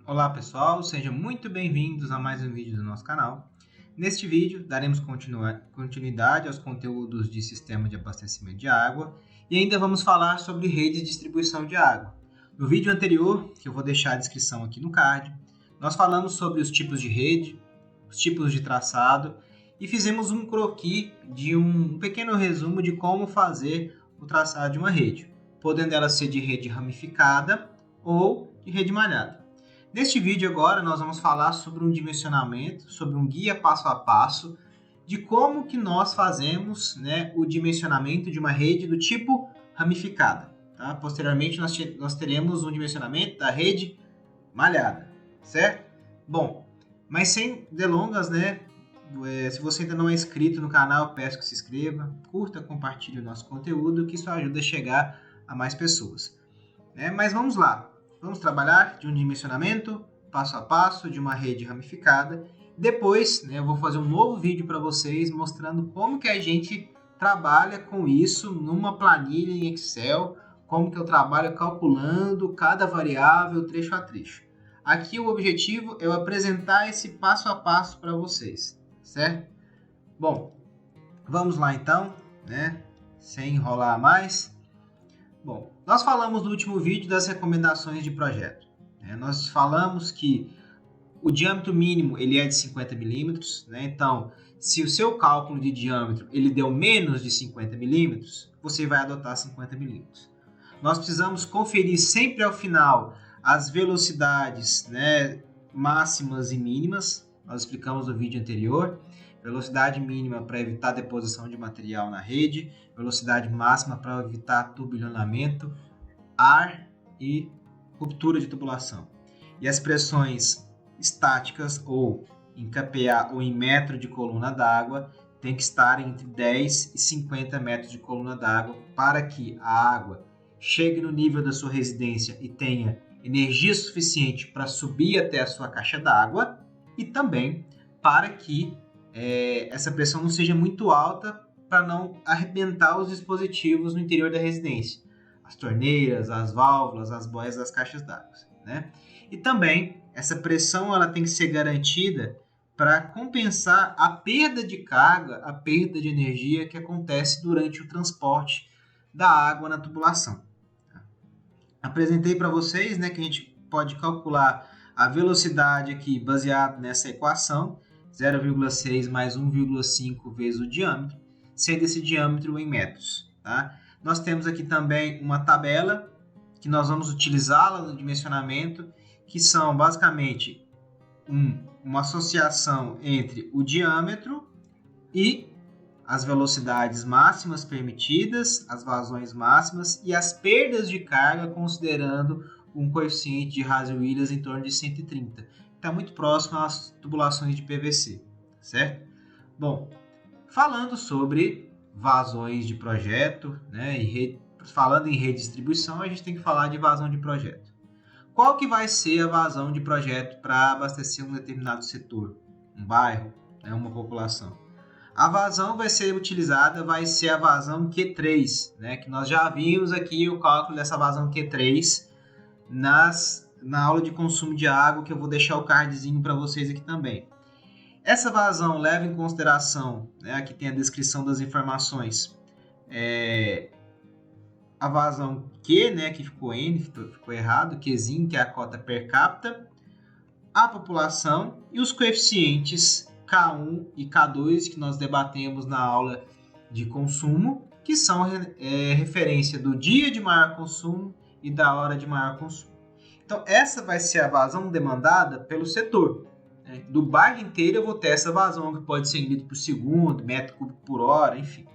Olá pessoal, sejam muito bem-vindos a mais um vídeo do nosso canal. Neste vídeo, daremos continuidade aos conteúdos de sistema de abastecimento de água e ainda vamos falar sobre rede de distribuição de água. No vídeo anterior, que eu vou deixar a descrição aqui no card, nós falamos sobre os tipos de rede, os tipos de traçado e fizemos um croquis de um pequeno resumo de como fazer o traçado de uma rede, podendo ela ser de rede ramificada ou de rede malhada. Neste vídeo agora nós vamos falar sobre um dimensionamento, sobre um guia passo a passo de como que nós fazemos, o dimensionamento de uma rede do tipo ramificada. Tá? Posteriormente nós teremos um dimensionamento da rede malhada, certo? Bom, mas sem delongas, se você ainda não é inscrito no canal, peço que se inscreva, curta, compartilhe o nosso conteúdo, que isso ajuda a chegar a mais pessoas. Mas vamos lá. Vamos trabalhar de um dimensionamento passo a passo de uma rede ramificada. Depois, eu vou fazer um novo vídeo para vocês mostrando como que a gente trabalha com isso numa planilha em Excel, como que eu trabalho calculando cada variável trecho a trecho. Aqui o objetivo é eu apresentar esse passo a passo para vocês, certo? Bom, vamos lá então, sem enrolar mais. Bom, nós falamos no último vídeo das recomendações de projeto. Nós falamos que o diâmetro mínimo ele é de 50 milímetros, então se o seu cálculo de diâmetro ele deu menos de 50 milímetros, você vai adotar 50 milímetros. Nós precisamos conferir sempre ao final as velocidades máximas e mínimas, nós explicamos no vídeo anterior. Velocidade mínima para evitar deposição de material na rede, velocidade máxima para evitar turbilhonamento, ar e ruptura de tubulação. E as pressões estáticas ou em kPa ou em metro de coluna d'água tem que estar entre 10 e 50 metros de coluna d'água para que a água chegue no nível da sua residência e tenha energia suficiente para subir até a sua caixa d'água e também para que essa pressão não seja muito alta para não arrebentar os dispositivos no interior da residência. As torneiras, as válvulas, as boias das caixas d'água. E também essa pressão ela tem que ser garantida para compensar a perda de carga, a perda de energia que acontece durante o transporte da água na tubulação. Apresentei para vocês que a gente pode calcular a velocidade aqui baseado nessa equação, 0,6 mais 1,5 vezes o diâmetro, sendo esse diâmetro em metros. Tá? Nós temos aqui também uma tabela que nós vamos utilizá-la no dimensionamento, que são basicamente uma associação entre o diâmetro e as velocidades máximas permitidas, as vazões máximas e as perdas de carga, considerando um coeficiente de Haase-Williams em torno de 130. Está muito próximo às tubulações de PVC, certo? Bom, falando sobre vazões de projeto, falando em redistribuição, a gente tem que falar de vazão de projeto. Qual que vai ser a vazão de projeto para abastecer um determinado setor, um bairro, uma população? A vazão vai ser utilizada, vai ser a vazão Q3, que nós já vimos aqui o cálculo dessa vazão Q3 na aula de consumo de água, que eu vou deixar o cardzinho para vocês aqui também. Essa vazão leva em consideração, aqui tem a descrição das informações, a vazão Q, que ficou N, ficou errado, Qzinho, que é a cota per capita, a população e os coeficientes K1 e K2 que nós debatemos na aula de consumo, que são referência do dia de maior consumo e da hora de maior consumo. Então, essa vai ser a vazão demandada pelo setor. Do bairro inteiro eu vou ter essa vazão, que pode ser em litro por segundo, metro cúbico por hora, enfim.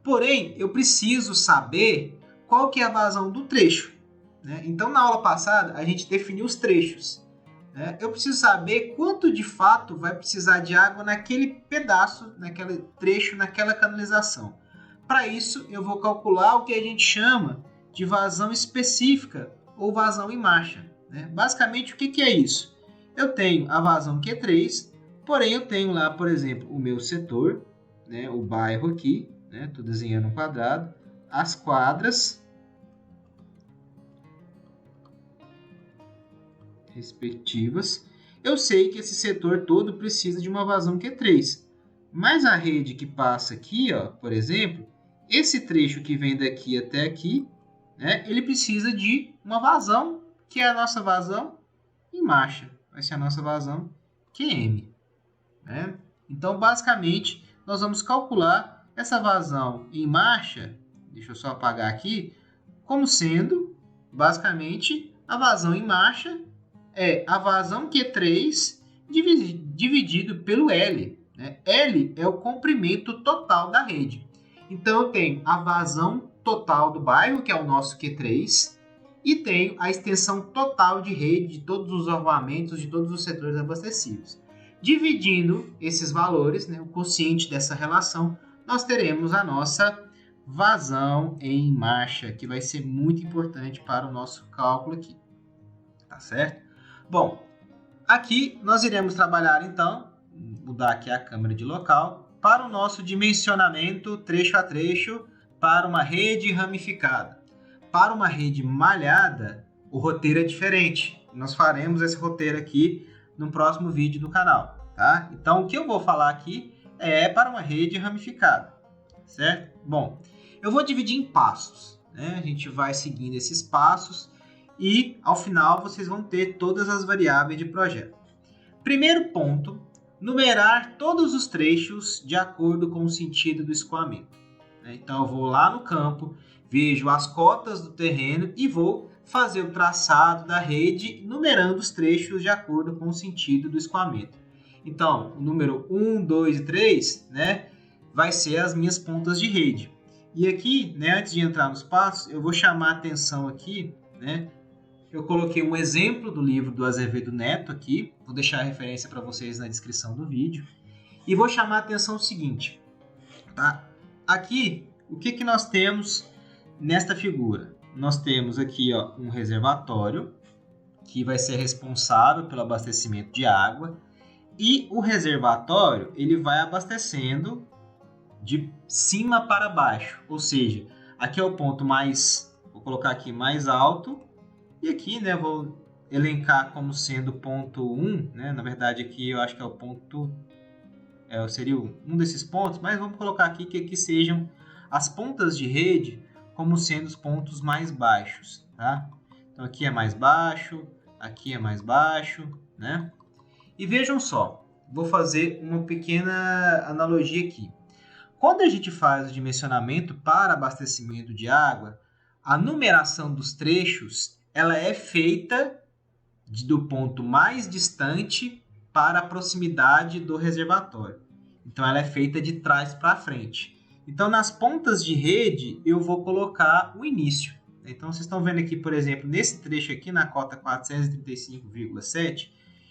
Porém, eu preciso saber qual que é a vazão do trecho. Então, na aula passada, a gente definiu os trechos. Eu preciso saber quanto de fato vai precisar de água naquele pedaço, naquele trecho, naquela canalização. Para isso, eu vou calcular o que a gente chama de vazão específica ou vazão em marcha. Basicamente, o que é isso? Eu tenho a vazão Q3, porém eu tenho lá, por exemplo, o meu setor, o bairro aqui, estou desenhando um quadrado, as quadras respectivas, eu sei que esse setor todo precisa de uma vazão Q3. Mas a rede que passa aqui, ó, por exemplo, esse trecho que vem daqui até aqui, né, ele precisa de uma vazão, que é a nossa vazão em marcha. Vai ser a nossa vazão QM. Né? Então, basicamente, nós vamos calcular essa vazão em marcha, deixa eu só apagar aqui, como sendo, basicamente, a vazão em marcha é a vazão Q3 dividido pelo L. Né? L é o comprimento total da rede. Então, eu tenho a vazão total do bairro, que é o nosso Q3, e tenho a extensão total de rede de todos os arruamentos, de todos os setores abastecidos. Dividindo esses valores, né, o quociente dessa relação, nós teremos a nossa vazão em marcha, que vai ser muito importante para o nosso cálculo aqui. Tá certo? Bom, aqui nós iremos trabalhar então, mudar aqui a câmera de local, para o nosso dimensionamento trecho a trecho para uma rede ramificada. Para uma rede malhada, o roteiro é diferente. Nós faremos esse roteiro aqui no próximo vídeo do canal, tá? Então, o que eu vou falar aqui é para uma rede ramificada, certo? Bom, eu vou dividir em passos, né? A gente vai seguindo esses passos e, ao final, vocês vão ter todas as variáveis de projeto. Primeiro ponto, numerar todos os trechos de acordo com o sentido do escoamento. Então, eu vou lá no campo, vejo as cotas do terreno e vou fazer o traçado da rede, numerando os trechos de acordo com o sentido do escoamento. Então, o número 1, 2 e 3, né, vai ser as minhas pontas de rede. E aqui, né, antes de entrar nos passos, eu vou chamar a atenção aqui, né, eu coloquei um exemplo do livro do Azevedo Neto aqui, vou deixar a referência para vocês na descrição do vídeo, e vou chamar a atenção o seguinte, tá? Aqui, o que nós temos nesta figura? Nós temos aqui, ó, um reservatório que vai ser responsável pelo abastecimento de água e o reservatório ele vai abastecendo de cima para baixo, ou seja, aqui é o ponto mais, vou colocar aqui mais alto e aqui, né, vou elencar como sendo ponto 1, né, na verdade aqui eu acho que é o ponto, seria um desses pontos, mas vamos colocar aqui que aqui sejam as pontas de rede como sendo os pontos mais baixos, tá? Então aqui é mais baixo, aqui é mais baixo, né? E vejam só, vou fazer uma pequena analogia aqui. Quando a gente faz o dimensionamento para abastecimento de água, a numeração dos trechos, ela é feita do ponto mais distante para a proximidade do reservatório. Então ela é feita de trás para frente. Então, nas pontas de rede, eu vou colocar o início. Então, vocês estão vendo aqui, por exemplo, nesse trecho aqui, na cota 435,7,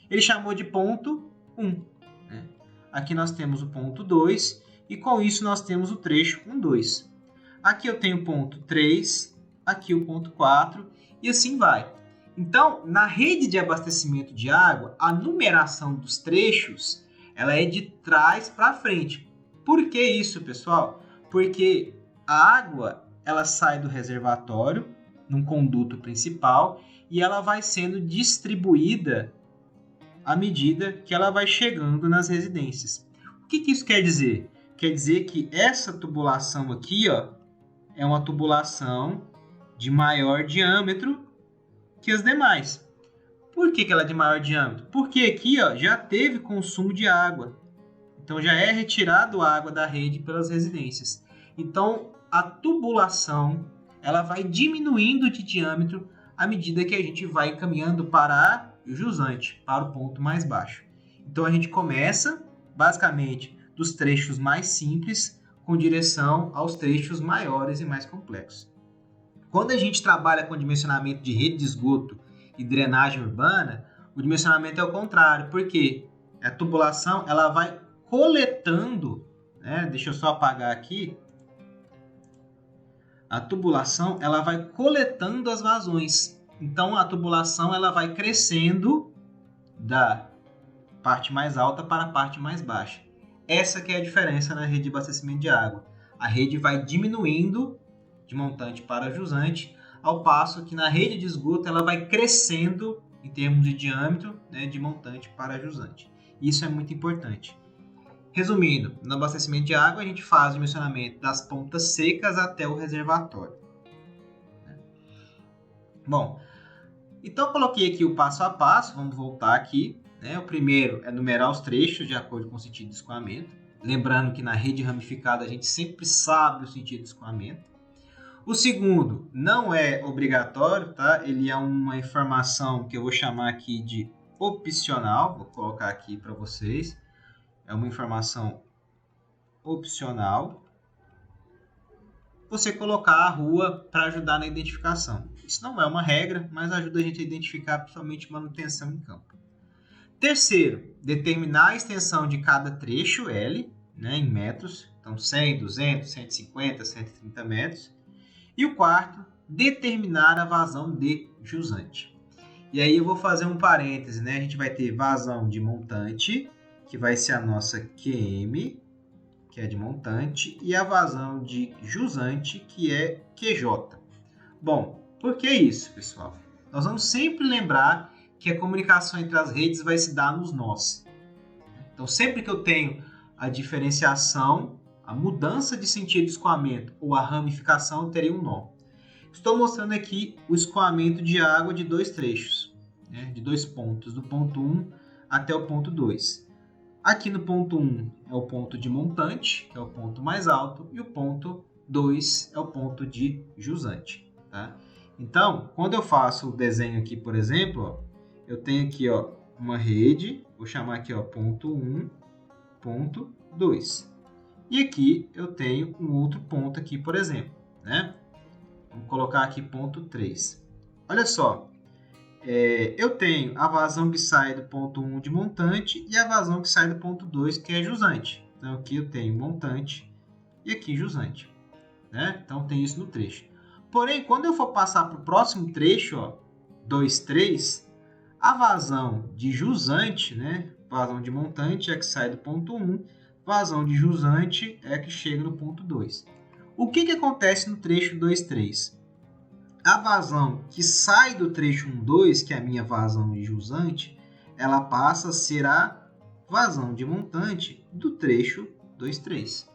ele chamou de ponto 1. Né? Aqui nós temos o ponto 2, e com isso nós temos o trecho 1, 2. Aqui eu tenho o ponto 3, aqui o ponto 4, e assim vai. Então, na rede de abastecimento de água, a numeração dos trechos, ela é de trás para frente. Por que isso, pessoal? Porque a água ela sai do reservatório num conduto principal e ela vai sendo distribuída à medida que ela vai chegando nas residências. O que isso quer dizer? Quer dizer que essa tubulação aqui, ó, é uma tubulação de maior diâmetro que as demais. Por que ela é de maior diâmetro? Porque aqui, ó, já teve consumo de água. Então, já é retirado a água da rede pelas residências. Então, a tubulação ela vai diminuindo de diâmetro à medida que a gente vai caminhando para o jusante, para o ponto mais baixo. Então, a gente começa, basicamente, dos trechos mais simples, com direção aos trechos maiores e mais complexos. Quando a gente trabalha com dimensionamento de rede de esgoto e drenagem urbana, o dimensionamento é o contrário, porque a tubulação ela vai coletando, né? Deixa eu só apagar aqui. A tubulação ela vai coletando as vazões. Então a tubulação ela vai crescendo da parte mais alta para a parte mais baixa. Essa que é a diferença na rede de abastecimento de água. A rede vai diminuindo de montante para jusante, ao passo que na rede de esgoto ela vai crescendo em termos de diâmetro, né, de montante para jusante. Isso é muito importante. Resumindo, no abastecimento de água, a gente faz o dimensionamento das pontas secas até o reservatório. Bom, então eu coloquei aqui o passo a passo, vamos voltar aqui. Né? O primeiro é numerar os trechos de acordo com o sentido de escoamento. Lembrando que na rede ramificada a gente sempre sabe o sentido de escoamento. O segundo não é obrigatório, tá? Ele é uma informação que eu vou chamar aqui de opcional. Vou colocar aqui para vocês. É uma informação opcional. Você colocar a rua para ajudar na identificação. Isso não é uma regra, mas ajuda a gente a identificar principalmente manutenção em campo. Terceiro, determinar a extensão de cada trecho L, né, em metros. Então, 100, 200, 150, 130 metros. E o quarto, determinar a vazão de jusante. E aí eu vou fazer um parêntese, né? A gente vai ter vazão de montante, que vai ser a nossa QM, que é de montante, e a vazão de jusante, que é QJ. Bom, por que isso, pessoal? Nós vamos sempre lembrar que a comunicação entre as redes vai se dar nos nós. Então, sempre que eu tenho a diferenciação, a mudança de sentido de escoamento ou a ramificação, eu teria um nó. Estou mostrando aqui o escoamento de água de dois trechos, né, de dois pontos, do ponto 1 até o ponto 2. Aqui no ponto 1 é o ponto de montante, que é o ponto mais alto, e o ponto 2 é o ponto de jusante. Tá? Então, quando eu faço o desenho aqui, por exemplo, ó, eu tenho aqui ó, uma rede, vou chamar aqui ó, ponto 1, ponto 2. E aqui eu tenho um outro ponto aqui, por exemplo. Né? Vamos colocar aqui ponto 3. Olha só, eu tenho a vazão que sai do ponto 1 de montante e a vazão que sai do ponto 2, que é jusante. Então aqui eu tenho montante e aqui jusante. Né? Então tem isso no trecho. Porém, quando eu for passar para o próximo trecho, ó, 2, 3, a vazão de jusante, né? Vazão de montante é que sai do ponto 1, vazão de jusante é que chega no ponto 2. O que acontece no trecho 2, 3? A vazão que sai do trecho 1, 2, que é a minha vazão de jusante, ela passa a ser a vazão de montante do trecho 2, 3.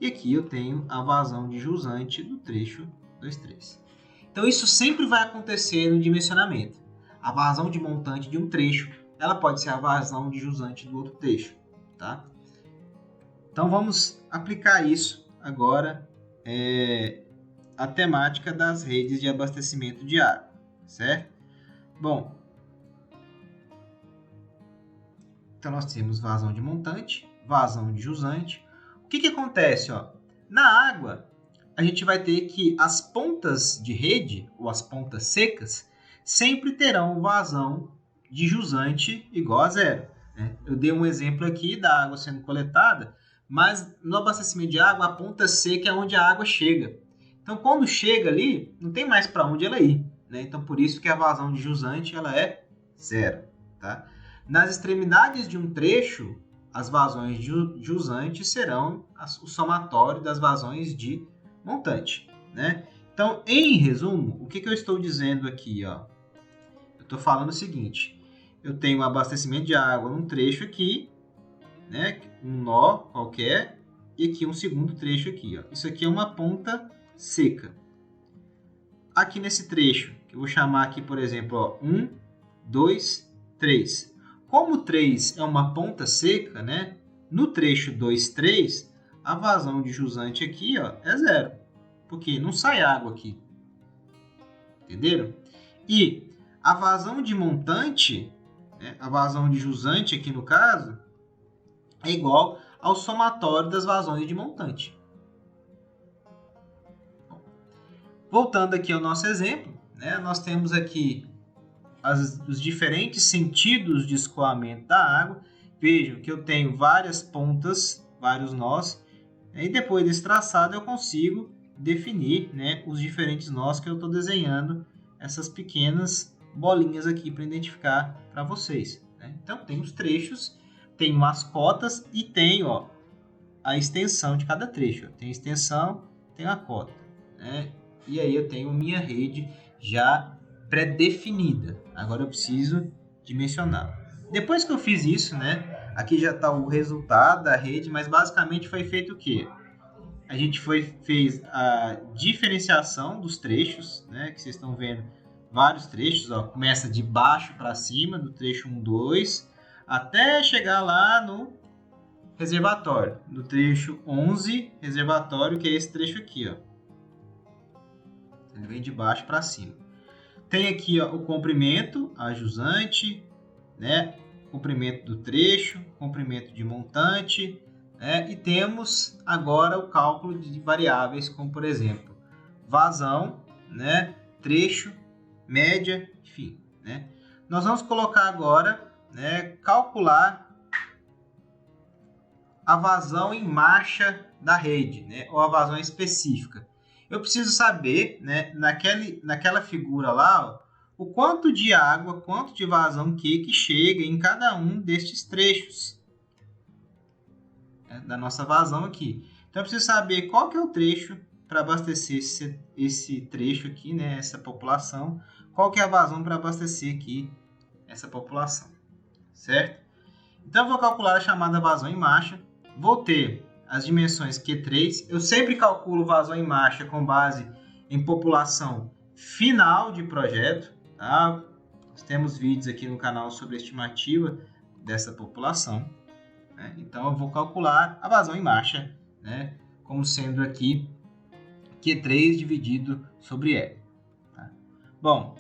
E aqui eu tenho a vazão de jusante do trecho 2, 3. Então isso sempre vai acontecer no dimensionamento. A vazão de montante de um trecho, ela pode ser a vazão de jusante do outro trecho. Tá? Então vamos aplicar isso agora, a temática das redes de abastecimento de água, certo? Bom, então nós temos vazão de montante, vazão de jusante. O que acontece? Ó? Na água, a gente vai ter que as pontas de rede, ou as pontas secas, sempre terão vazão de jusante igual a zero. Né? Eu dei um exemplo aqui da água sendo coletada, mas no abastecimento de água, a ponta seca é onde a água chega. Então, quando chega ali, não tem mais para onde ela ir. Né? Então, por isso que a vazão de jusante ela é zero. Tá? Nas extremidades de um trecho, as vazões de jusante serão o somatório das vazões de montante. Né? Então, em resumo, o que eu estou dizendo aqui? Ó? Eu estou falando o seguinte. Eu tenho um abastecimento de água num trecho aqui, né? Um nó qualquer, e aqui um segundo trecho aqui. Ó. Isso aqui é uma ponta seca. Aqui nesse trecho, que eu vou chamar aqui, por exemplo, ó, 1, 2, 3. Como 3 é uma ponta seca, né? No trecho 2, 3, a vazão de jusante aqui ó, é zero. Porque não sai água aqui. Entenderam? E a vazão de montante, né, a vazão de jusante aqui no caso, é igual ao somatório das vazões de montante. Voltando aqui ao nosso exemplo, né, nós temos aqui os diferentes sentidos de escoamento da água. Vejam que eu tenho várias pontas, vários nós, e depois desse traçado eu consigo definir, né, os diferentes nós que eu estou desenhando, essas pequenas bolinhas aqui para identificar para vocês. Né? Então tem os trechos, tem as cotas e tem ó, a extensão de cada trecho. Tem a extensão, tem a cota. Né? E aí eu tenho minha rede já pré-definida. Agora eu preciso dimensioná-la. Depois que eu fiz isso, né, aqui já está o resultado da rede, mas basicamente foi feito o quê? A gente fez a diferenciação dos trechos, né, que vocês estão vendo vários trechos, ó, começa de baixo para cima, do trecho 1, 2, até chegar lá no reservatório, no trecho 11, reservatório, que é esse trecho aqui, ó. Ele vem de baixo para cima. Tem aqui, ó, o comprimento, a jusante, né, comprimento do trecho, comprimento de montante, né, e temos agora o cálculo de variáveis, como por exemplo, vazão, né, trecho, média, enfim, né. Nós vamos colocar agora, né, calcular a vazão em marcha da rede, né, ou a vazão específica. Eu preciso saber, né, naquela figura lá, ó, o quanto de água, quanto de vazão que chega em cada um destes trechos, né, da nossa vazão aqui. Então, eu preciso saber qual que é o trecho para abastecer esse trecho aqui, né, essa população, qual que é a vazão para abastecer aqui essa população, certo? Então, eu vou calcular a chamada vazão em marcha, vou ter as dimensões Q3, eu sempre calculo vazão em marcha com base em população final de projeto, tá? Nós temos vídeos aqui no canal sobre a estimativa dessa população, né? Então eu vou calcular a vazão em marcha, né, como sendo aqui Q3 dividido sobre L. Tá? Bom,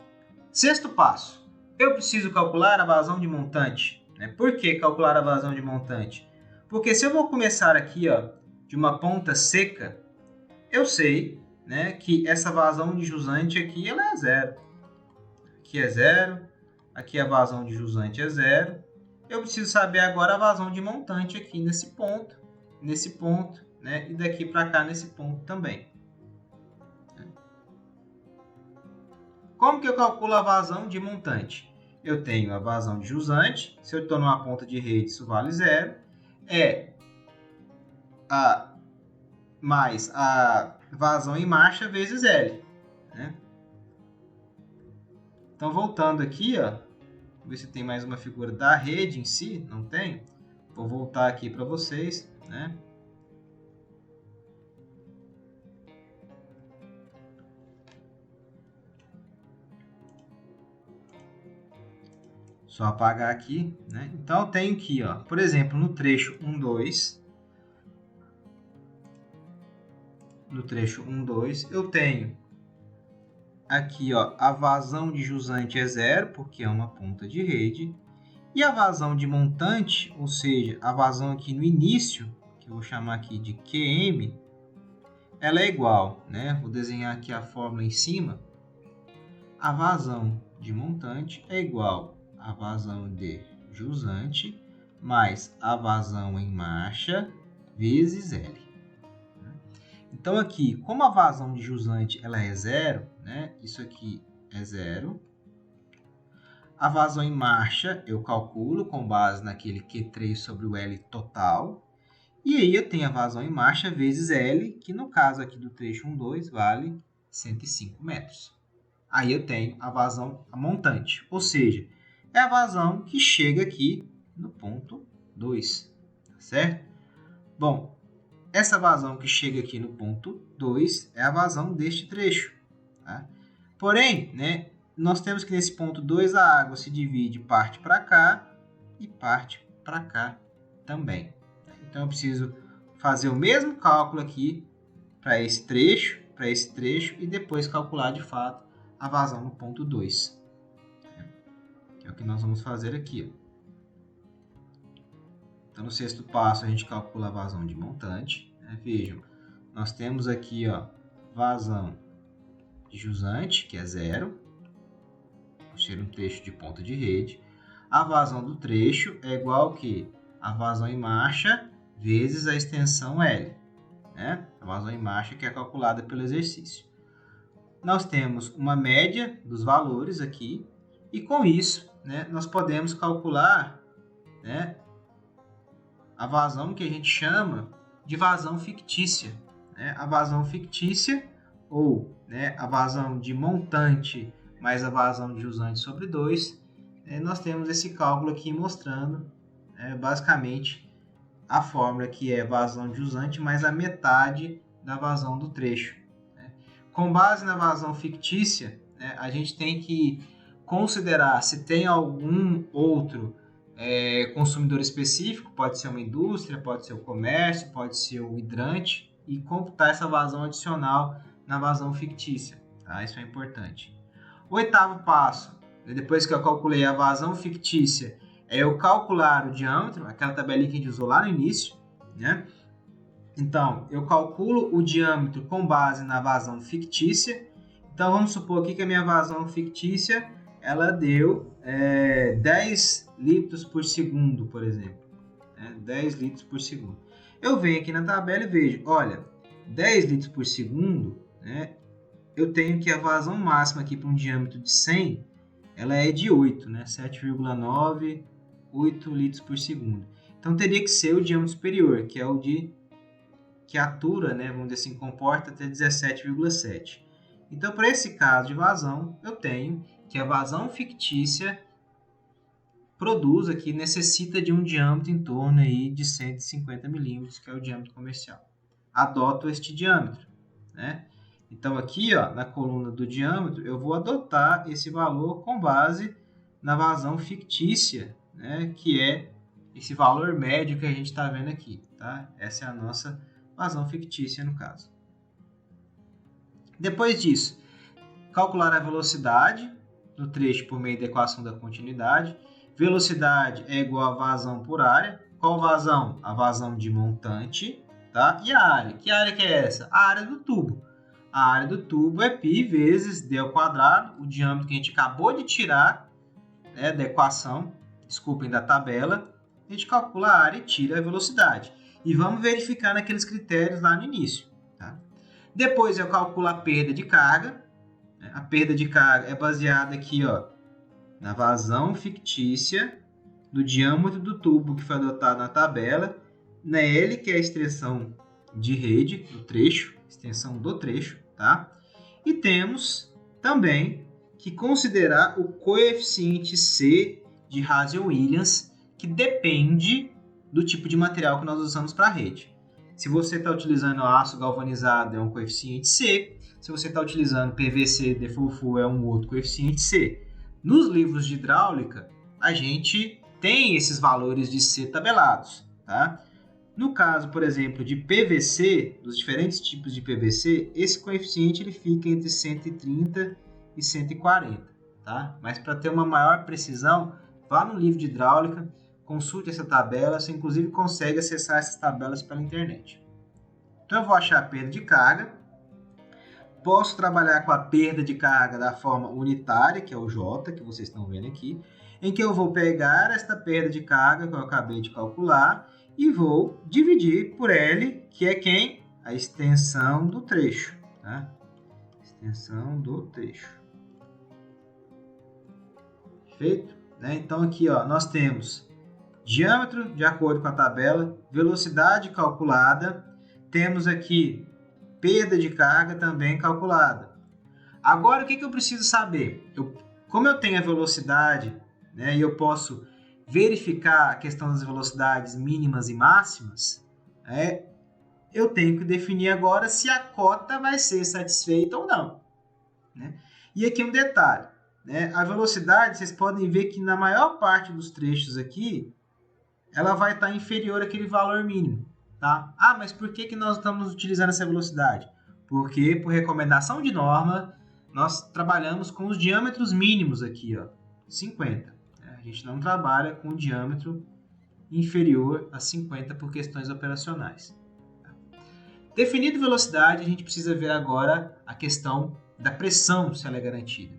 sexto passo, eu preciso calcular a vazão de montante. Né? Por que calcular a vazão de montante? Porque se eu vou começar aqui, ó, de uma ponta seca, eu sei, né, que essa vazão de jusante aqui ela é zero. Aqui é zero, aqui a vazão de jusante é zero. Eu preciso saber agora a vazão de montante aqui nesse ponto, né, e daqui para cá nesse ponto também. Como que eu calculo a vazão de montante? Eu tenho a vazão de jusante, se eu estou numa ponta de rede, isso vale zero, mais a vazão em marcha vezes L. Né? Então, voltando aqui, ó, ver se tem mais uma figura da rede em si, não tem? Vou voltar aqui para vocês, né? Só apagar aqui, né? Então, eu tenho aqui, ó, por exemplo, no trecho 1, 2, eu tenho aqui, ó, a vazão de jusante é zero, porque é uma ponta de rede, e a vazão de montante, ou seja, a vazão aqui no início, que eu vou chamar aqui de QM, ela é igual, né? Vou desenhar aqui a fórmula em cima. A vazão de montante é igual a vazão de jusante mais a vazão em marcha vezes L. Então aqui, como a vazão de jusante ela é zero, né? Isso aqui é zero. A vazão em marcha eu calculo com base naquele Q3 sobre o L total. E aí eu tenho a vazão em marcha vezes L, que no caso aqui do trecho 1, 2 vale 105 metros. Aí eu tenho a vazão montante, ou seja, é a vazão que chega aqui no ponto 2, certo? Bom, essa vazão que chega aqui no ponto 2 é a vazão deste trecho. Tá? Porém, né, nós temos que nesse ponto 2 a água se divide parte para cá e parte para cá também. Então eu preciso fazer o mesmo cálculo aqui para esse trecho e depois calcular de fato a vazão no ponto 2. Que é o que nós vamos fazer aqui. Então, no sexto passo, a gente calcula a vazão de montante. Né? Vejam, nós temos aqui, ó, vazão de jusante, que é zero, por ser um trecho de ponta de rede. A vazão do trecho é igual que a vazão em marcha vezes a extensão L. Né? A vazão em marcha que é calculada pelo exercício. Nós temos uma média dos valores aqui, e com isso, né, nós podemos calcular, né, a vazão que a gente chama de vazão fictícia. Né? A vazão fictícia, ou, né, a vazão de montante mais a vazão de jusante sobre 2, nós temos esse cálculo aqui mostrando basicamente a fórmula que é vazão de jusante mais a metade da vazão do trecho. Com base na vazão fictícia, a gente tem que considerar se tem algum outro consumidor específico, pode ser uma indústria, pode ser o comércio, pode ser o hidrante, e computar essa vazão adicional na vazão fictícia. Tá? Isso é importante. O oitavo passo, depois que eu calculei a vazão fictícia, é eu calcular o diâmetro, aquela tabelinha que a gente usou lá no início, né? Então, eu calculo o diâmetro com base na vazão fictícia. Então, vamos supor aqui que a minha vazão fictícia, ela deu 10 litros por segundo, por exemplo. 10 litros por segundo. Eu venho aqui na tabela e vejo, olha, 10 litros por segundo, eu tenho que a vazão máxima aqui para um diâmetro de 100, ela é de 8, 7,98 litros por segundo. Então, teria que ser o diâmetro superior, que é o que atura, vamos dizer assim, comporta até 17,7. Então, para esse caso de vazão, eu tenho que a vazão fictícia produz aqui, necessita de um diâmetro em torno aí de 150 milímetros, que é o diâmetro comercial. Adoto este diâmetro, Então, aqui, na coluna do diâmetro, eu vou adotar esse valor com base na vazão fictícia, que é esse valor médio que a gente está vendo aqui, tá? Essa é a nossa vazão fictícia, no caso. Depois disso, calcular a velocidade do trecho por meio da equação da continuidade. Velocidade é igual a vazão por área. Qual vazão? A vazão de montante, tá? E a área? Que área que é essa? A área do tubo. A área do tubo é π vezes d ao quadrado, o diâmetro que a gente acabou de tirar da equação, da tabela. A gente calcula a área e tira a velocidade. E vamos verificar naqueles critérios lá no início. Tá? Depois eu calculo a perda de carga. A perda de carga é baseada aqui na vazão fictícia do diâmetro do tubo que foi adotado na tabela, na L, que é a extensão de rede do trecho, extensão do trecho, tá? E temos também que considerar o coeficiente C de Hazel-Williams, que depende do tipo de material que nós usamos para a rede. Se você está utilizando aço galvanizado, é um coeficiente C. Se você está utilizando PVC defufu, é um outro coeficiente C. Nos livros de hidráulica, a gente tem esses valores de C tabelados. Tá? No caso, por exemplo, de PVC, dos diferentes tipos de PVC, esse coeficiente ele fica entre 130 e 140. Tá? Mas para ter uma maior precisão, vá no livro de hidráulica, consulte essa tabela, você inclusive consegue acessar essas tabelas pela internet. Então eu vou achar a perda de carga, posso trabalhar com a perda de carga da forma unitária, que é o J, que vocês estão vendo aqui, em que eu vou pegar esta perda de carga que eu acabei de calcular e vou dividir por L, que é quem? A extensão do trecho. Tá? Extensão do trecho. Perfeito? Então aqui nós temos diâmetro, de acordo com a tabela, velocidade calculada, temos aqui perda de carga também calculada. Agora, o que eu preciso saber? Como eu tenho a velocidade, e eu posso verificar a questão das velocidades mínimas e máximas, eu tenho que definir agora se a cota vai ser satisfeita ou não. E aqui um detalhe, a velocidade, vocês podem ver que na maior parte dos trechos aqui, ela vai estar inferior àquele valor mínimo. Tá? Mas por que nós estamos utilizando essa velocidade? Porque, por recomendação de norma, nós trabalhamos com os diâmetros mínimos aqui, 50. A gente não trabalha com o diâmetro inferior a 50 por questões operacionais. Tá? Definido velocidade, a gente precisa ver agora a questão da pressão, se ela é garantida.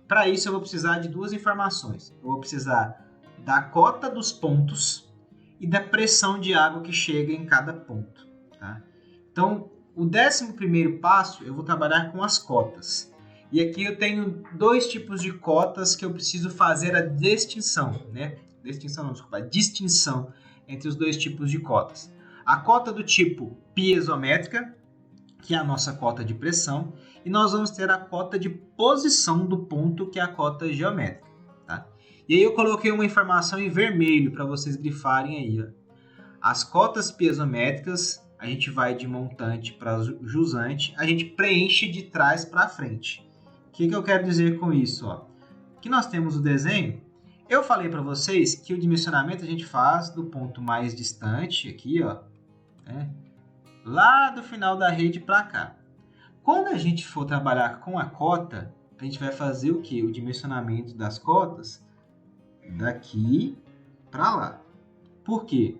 Para isso, eu vou precisar de duas informações. Eu vou precisar da cota dos pontos e da pressão de água que chega em cada ponto. Tá? Então, o 11º passo, eu vou trabalhar com as cotas. E aqui eu tenho dois tipos de cotas que eu preciso fazer a distinção. A distinção entre os dois tipos de cotas. A cota do tipo piezométrica, que é a nossa cota de pressão, e nós vamos ter a cota de posição do ponto, que é a cota geométrica. Tá? E aí eu coloquei uma informação em vermelho para vocês grifarem aí. Ó. As cotas piezométricas, a gente vai de montante para jusante, a gente preenche de trás para frente. O que eu quero dizer com isso? Ó? Aqui nós temos o desenho. Eu falei para vocês que o dimensionamento a gente faz do ponto mais distante, aqui, ó, né, lá do final da rede para cá. Quando a gente for trabalhar com a cota, a gente vai fazer o quê? O dimensionamento das cotas daqui para lá. Por quê?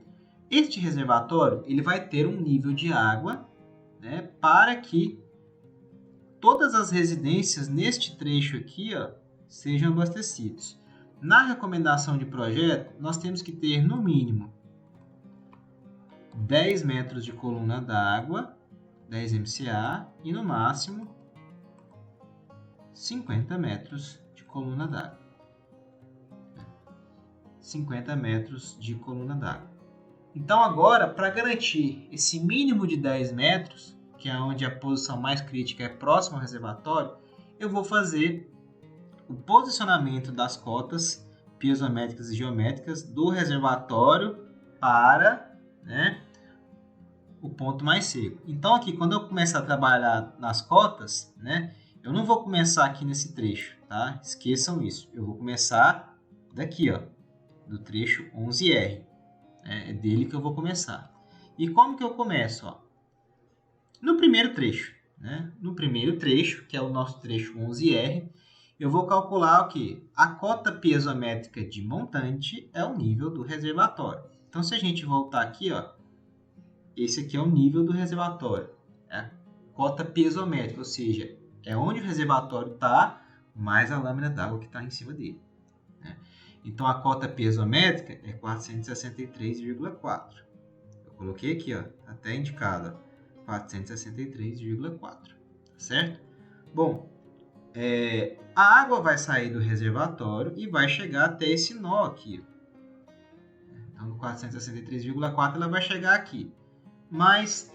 Este reservatório ele vai ter um nível de água, né, para que todas as residências neste trecho aqui, ó, sejam abastecidos. Na recomendação de projeto, nós temos que ter no mínimo 10 metros de coluna d'água, 10 MCA, e no máximo 50 metros de coluna d'água. 50 metros de coluna d'água. Então agora, para garantir esse mínimo de 10 metros, que é onde a posição mais crítica é próxima ao reservatório, eu vou fazer o posicionamento das cotas piezométricas e geométricas do reservatório para, né, o ponto mais seco. Então aqui, quando eu começar a trabalhar nas cotas, né, eu não vou começar aqui nesse trecho, tá? Esqueçam isso. Eu vou começar daqui, ó, do trecho 11R. É dele que eu vou começar. E como que eu começo? Ó? No primeiro trecho, né? No primeiro trecho, que é o nosso trecho 11R, eu vou calcular o quê? A cota piezométrica de montante é o nível do reservatório. Então, se a gente voltar aqui, ó, esse aqui é o nível do reservatório. É a cota piezométrica, ou seja, é onde o reservatório está, mais a lâmina d'água que está em cima dele. Né? Então, a cota piezométrica é 463,4. Eu coloquei aqui, ó, até indicado, 463,4. Certo? Bom, a água vai sair do reservatório e vai chegar até esse nó aqui. Então, no 463,4 ela vai chegar aqui. Mas,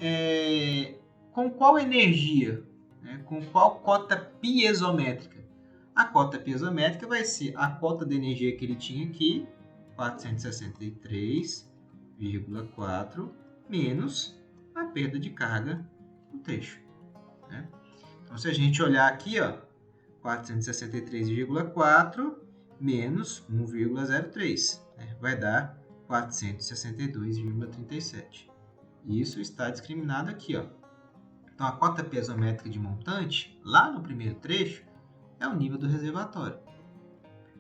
com qual energia? Né? Com qual cota piezométrica? A cota piezométrica vai ser a cota de energia que ele tinha aqui, 463,4, menos a perda de carga no trecho. Né? Então, se a gente olhar aqui, ó, 463,4 menos 1,03, né? Vai dar 462,37. Isso está discriminado aqui, ó. Então, a cota piezométrica de montante, lá no primeiro trecho, é o nível do reservatório.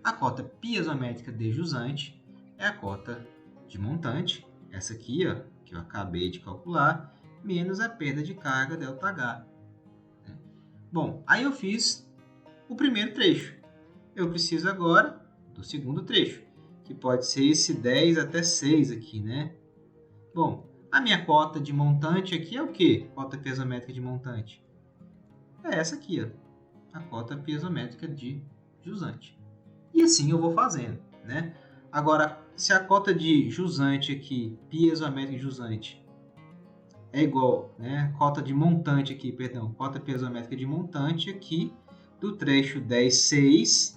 A cota piezométrica de jusante é a cota de montante, essa aqui, ó, que eu acabei de calcular, menos a perda de carga ΔH. Bom, aí eu fiz o primeiro trecho. Eu preciso agora do segundo trecho, que pode ser esse 10 até 6 aqui, né? Bom, a minha cota de montante aqui é o quê? Cota piezométrica de montante. É essa aqui, ó. A cota piezométrica de jusante. E assim eu vou fazendo, né? Agora, se a cota de jusante aqui, piezométrica de jusante, é igual, né? Cota de montante aqui, perdão, cota piezométrica de montante aqui, do trecho 10,6,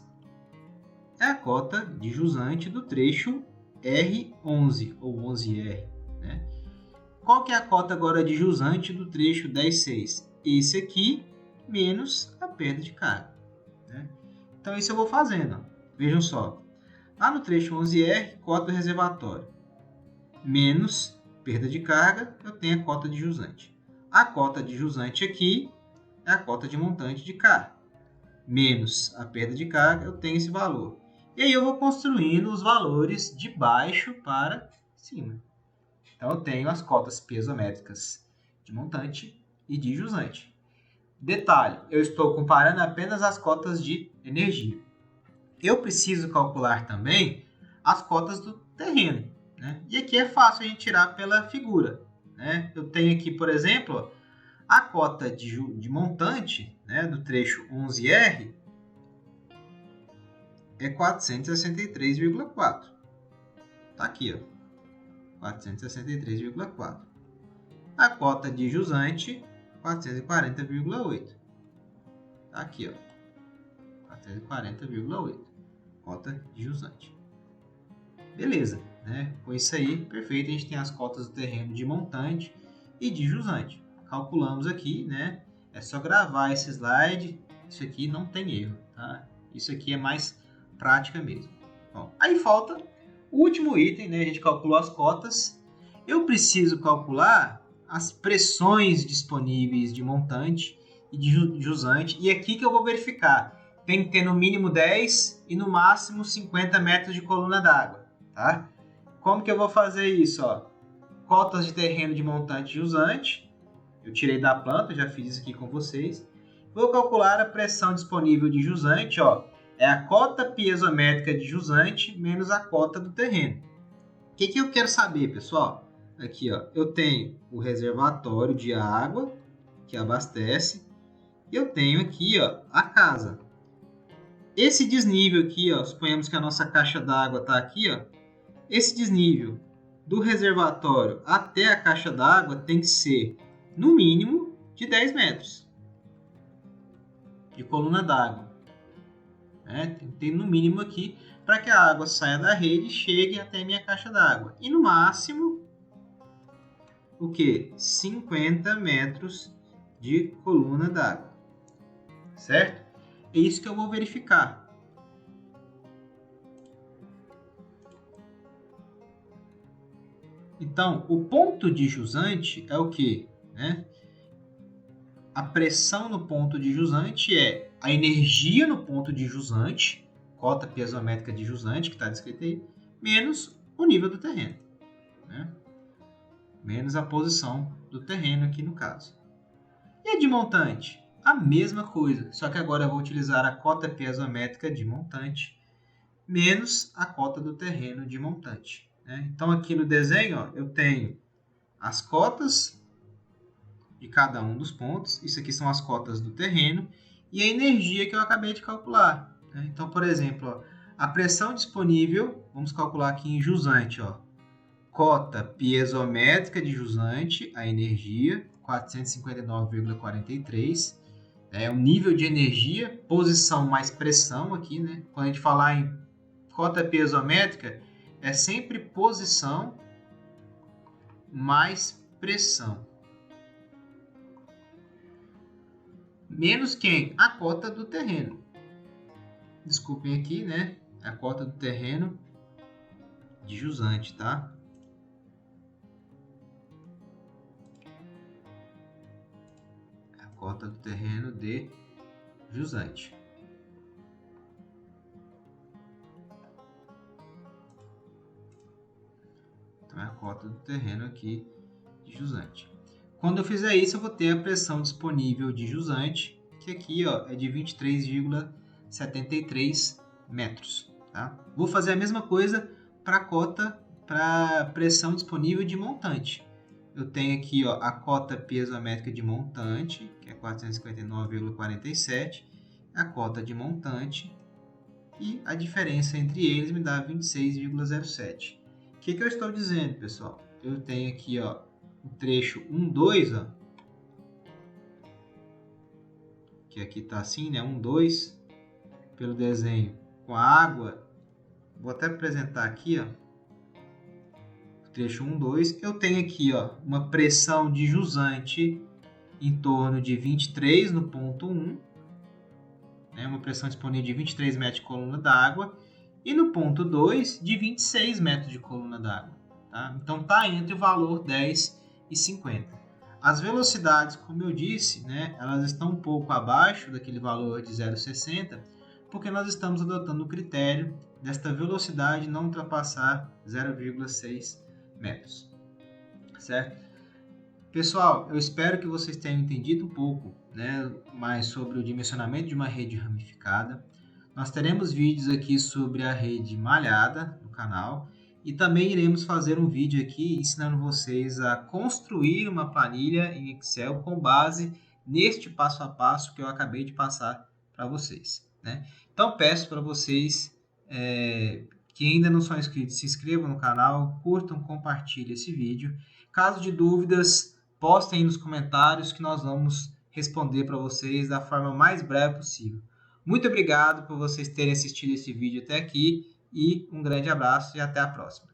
é a cota de jusante do trecho R11, ou 11R, né? Qual que é a cota agora de jusante do trecho 10,6? Esse aqui, menos a perda de carga. Né? Então, isso eu vou fazendo. Ó. Vejam só. Lá no trecho 11R, cota do reservatório. Menos perda de carga, eu tenho a cota de jusante. A cota de jusante aqui é a cota de montante de carga. Menos a perda de carga, eu tenho esse valor. E aí eu vou construindo os valores de baixo para cima. Então, eu tenho as cotas piezométricas de montante e de jusante. Detalhe, eu estou comparando apenas as cotas de energia. Eu preciso calcular também as cotas do terreno. Né? E aqui é fácil a gente tirar pela figura. Né? Eu tenho aqui, por exemplo, a cota de montante, né, do trecho 11R é 463,4. Está aqui, ó, 463,4. A cota de jusante, 440,8. Tá aqui, ó, 440,8, cota de jusante. Beleza, né? Com isso aí, perfeito, a gente tem as cotas do terreno de montante e de jusante. Calculamos aqui, né? É só gravar esse slide, isso aqui não tem erro, tá? Isso aqui é mais prática mesmo. Bom, aí falta o último item, né? A gente calculou as cotas. Eu preciso calcular as pressões disponíveis de montante e de jusante. E aqui que eu vou verificar. Tem que ter no mínimo 10 e no máximo 50 metros de coluna d'água, tá? Como que eu vou fazer isso, ó? Cotas de terreno de montante e jusante. Eu tirei da planta, já fiz isso aqui com vocês. Vou calcular a pressão disponível de jusante, ó. É a cota piezométrica de jusante menos a cota do terreno. O que eu quero saber, pessoal? Aqui, ó, eu tenho o reservatório de água que abastece. E eu tenho aqui, ó, a casa. Esse desnível aqui, ó, suponhamos que a nossa caixa d'água está aqui, ó. Esse desnível do reservatório até a caixa d'água tem que ser, no mínimo, de 10 metros de coluna d'água. Tem que ter no mínimo aqui para que a água saia da rede e chegue até a minha caixa d'água. E no máximo, o que? 50 metros de coluna d'água. Certo? É isso que eu vou verificar. Então, o ponto de jusante é o quê? Né? A pressão no ponto de jusante é a energia no ponto de jusante, cota piezométrica de jusante, que está descrito aí, menos o nível do terreno. Né? Menos a posição do terreno aqui no caso. E a de montante? A mesma coisa, só que agora eu vou utilizar a cota piezométrica de montante menos a cota do terreno de montante. Né? Então aqui no desenho, ó, eu tenho as cotas de cada um dos pontos. Isso aqui são as cotas do terreno e a energia que eu acabei de calcular. Né? Então, por exemplo, ó, a pressão disponível, vamos calcular aqui em jusante, ó, cota piezométrica de jusante, a energia, 459,43. É o nível de energia, posição mais pressão aqui, né? Quando a gente falar em cota piezométrica, é sempre posição mais pressão. Menos quem? A cota do terreno. Desculpem aqui, né? A cota do terreno de jusante, tá? A cota do terreno de jusante. Então é a cota do terreno aqui de jusante. Quando eu fizer isso, eu vou ter a pressão disponível de jusante, que aqui, ó, é de 23,73 metros. Tá? Vou fazer a mesma coisa para a cota, para pressão disponível de montante. Eu tenho aqui, ó, a cota piezométrica de montante, que é 459,47, a cota de montante, e a diferença entre eles me dá 26,07. O que eu estou dizendo, pessoal? Eu tenho aqui, ó, o trecho 1,2, ó, que aqui está assim, né? 1,2, pelo desenho com a água. Vou até apresentar aqui, ó, o trecho 1,2. Eu tenho aqui, ó, uma pressão de jusante em torno de 23 no ponto 1, né? Uma pressão disponível de 23 metros de coluna d'água, e no ponto 2 de 26 metros de coluna d'água. Tá? Então está entre o valor 10 e 50. As velocidades, como eu disse, né, elas estão um pouco abaixo daquele valor de 0,60, porque nós estamos adotando o critério desta velocidade não ultrapassar 0,6 metros. Certo? Pessoal, eu espero que vocês tenham entendido um pouco, né, mais sobre o dimensionamento de uma rede ramificada. Nós teremos vídeos aqui sobre a rede malhada no canal. E também iremos fazer um vídeo aqui ensinando vocês a construir uma planilha em Excel com base neste passo a passo que eu acabei de passar para vocês. Né? Então peço para vocês que ainda não são inscritos, se inscrevam no canal, curtam, compartilhem esse vídeo. Caso de dúvidas, postem aí nos comentários que nós vamos responder para vocês da forma mais breve possível. Muito obrigado por vocês terem assistido esse vídeo até aqui e um grande abraço e até a próxima.